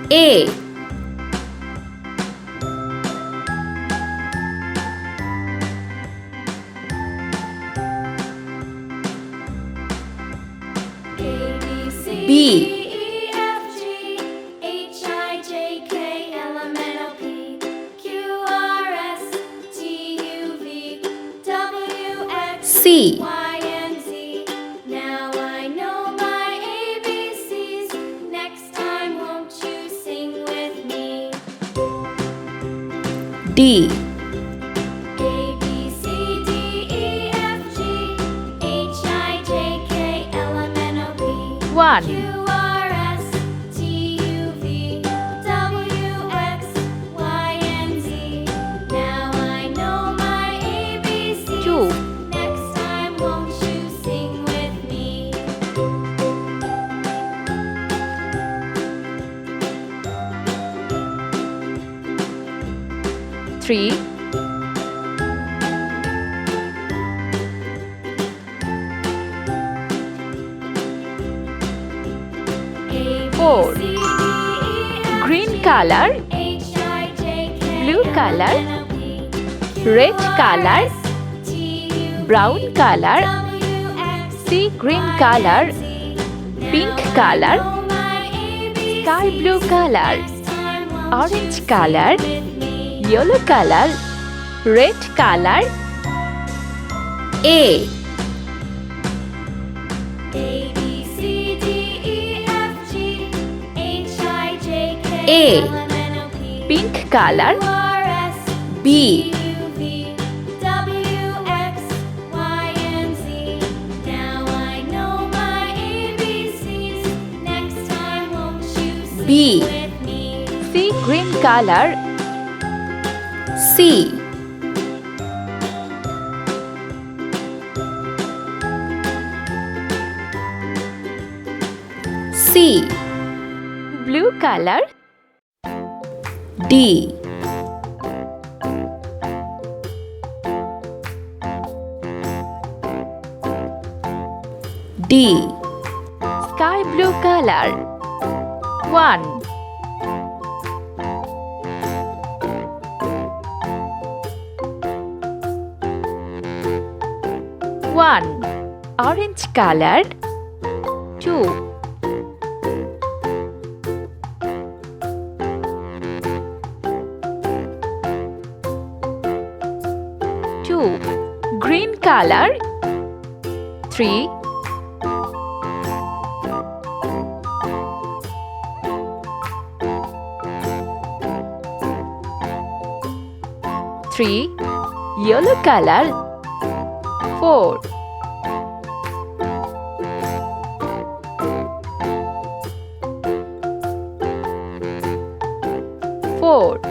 A. B. C. Y and Z. Now I know my ABCs. Next time, won't you sing with me? D. A B C D E F G H I J K L M N O P 1. Q R S T U V W X Y and Z. Now I know my ABCs. 2. Next time, won't you sing with me? 3. 4. Green color, blue color, red color, brown color, sea green color, pink color, sky blue color, orange color, yellow color, red color. A. A. Pink color. B. B. Sea green color. C. C. Blue color. D. D. Sky blue color. 1. 1. Orange color. 2. 2. Green color. 3. 3. Yellow color. 4. 4.